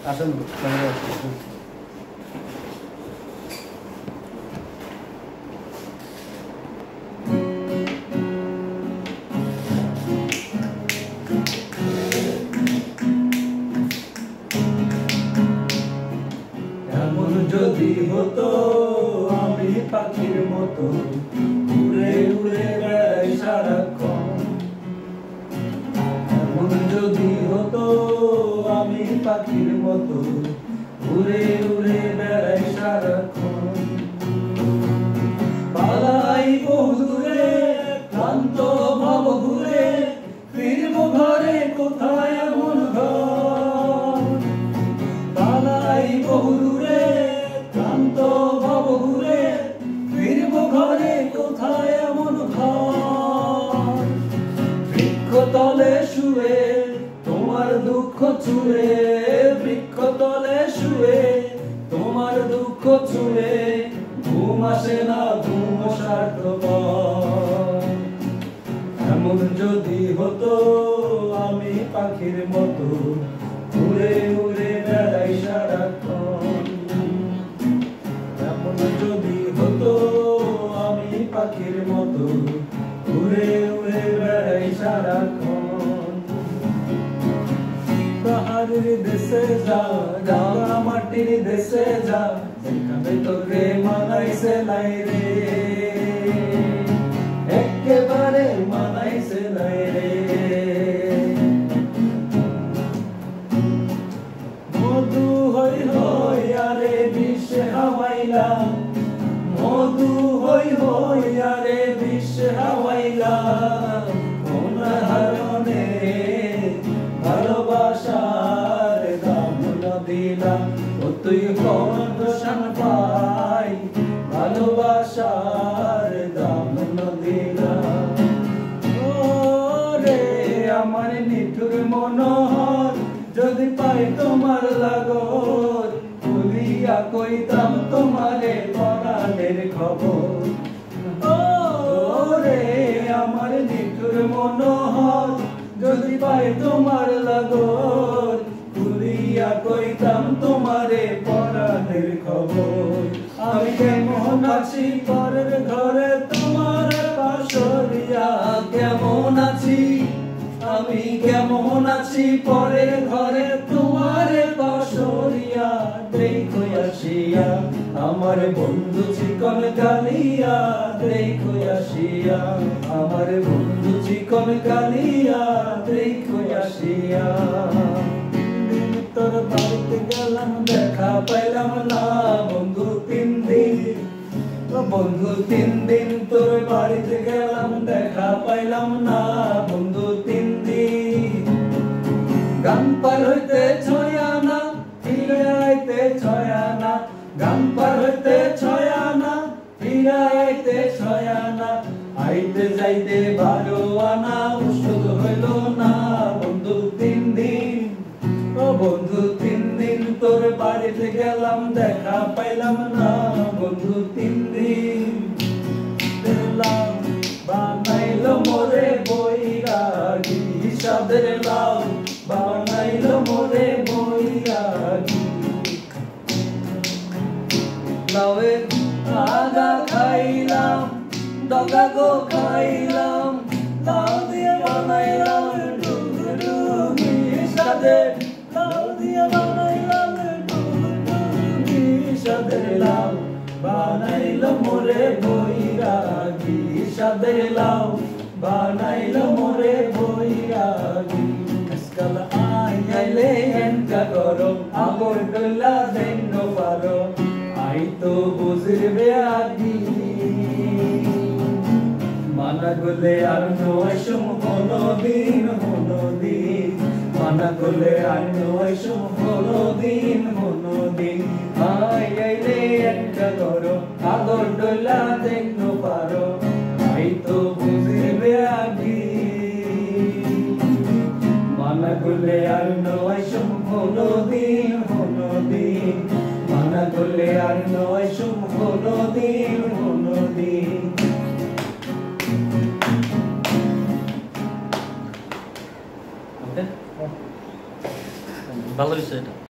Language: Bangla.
আসেন ক্যামেরা এমন যদি হতো আমি পাখির মতো উড়ে উড়ে বেড়াই সারাক্ষণ। এমন যদি হতো আমি পাখির মতো উড়ে উড়ে বেড়াই সারাক্ষণ। পালাই বহুদূরে ক্লান্ত ভব ঘুরে ফিরব ঘরে কোথায় এমন ঘর। পালাই বহুদূরে ক্লান্ত ভব ঘুরে ফিরব ঘরে কোথায় এমন ঘর। বৃক্ষতলে শুয়ে তোমার দুঃখ ছুঁয়ে, বৃক্ষতলে শুয়ে তোমার দুঃখ ছুঁয়ে ঘুম আসে না ঘুম স্বার্থপর। এমন যদি হতো আমি পাখির মতো উড়ে উড়ে বেড়াই সারাক্ষণ। এমন যদি হতো আমি পাখির মতো উড়ে উড়ে বেড়াই সারাক্ষণ। পাহাড়ের দেশে যা রাঙা মাটির দেশে যা সেখানে তোকে মানাইছে নাই রে, একেবারে মানাইছে নাই রে। মধু হই হই আরে বিশ্বে হাওয়াইলা, মধু হই হই আরে বিশ্বে হাওয়াইলা। কোন হারণে ভালোবাসার দাম না দিলা, ও তুই কোন শান পাই ভালোবাসার দাম না দিলা। ও রে আমার নিঠুর মনোহর যদি পাই তোমার লাগর, ভুলিয়া কইতাম তোমারে পরাণের খবর। ও রে আমার নিঠুর মনোহর যদি পাই তোমার লাগর, ভুলিয়া কইতাম তোমারে পরাণের খবর। আমি কেমন আছি পরের ঘরে তোমার পাশরিয়া, কেমন আছি আমি কেমন আছি পরের ঘরে তোমার পাশরিয়া। দেখো আসিয়া আমার বন্ধু চিকন কালিয়া, দেখো আসিয়া আমার বন্ধু চিকন কালিয়া, দেখো আসিয়া। তোর বাড়িতে গেলাম দেখা পাইলাম না বন্ধু 3 দিন, বন্ধু 3 দিন তোর বাড়িতে গেলাম দেখা পাইলাম না বন্ধু 3 দিন। গান পার হইতে 6 আনা ফিরে আইতে 6 আনা, গান পার হইতে 6 আনা ফিরে আইতে 6 আনা। আইতে যাইতে 12 আনা ওষুধ হইল না বন্ধু 3 দিন। ও বন্ধু 3 দিন তোর বাড়িতে গেলাম দেখা পাইলাম না বন্ধু 3 দিন। লাউ বানাইলো মোরে বৈরাগী, সাদের লাউ বানাইলো মোরে বৈরাগী। লাউয়ের আগা খাইলাম ডগা গো খাইলাম, লাউ দিয়ে বানাইলাম ডুগডুগি সাদের, লাউ দিয়ে বানাইলাম ডুগডুগি সাদের লাউ বানাইলো মোরে বৈরাগী, সাদের লাউ বানাইলো মোরে বৈরাগী। আজকাল আইলে এনকা করো আগর ডোলা দেন পারো, আই তো বুঝবে আগি মানা গলে আর নয়সম হলো দিন হলো দিন, মানা গলে আর নয়সম হলো দিন হলো দিন। আই আইলে এনকা করো আগর ডোলা দেন পারো, আই তো বুঝবে আগি মানা গলে আর নয়সম হলো দিন হলো দিন, মানা গলে আর নয়সম হলো দিন হলো দিন। ভালো বিষয় এটা।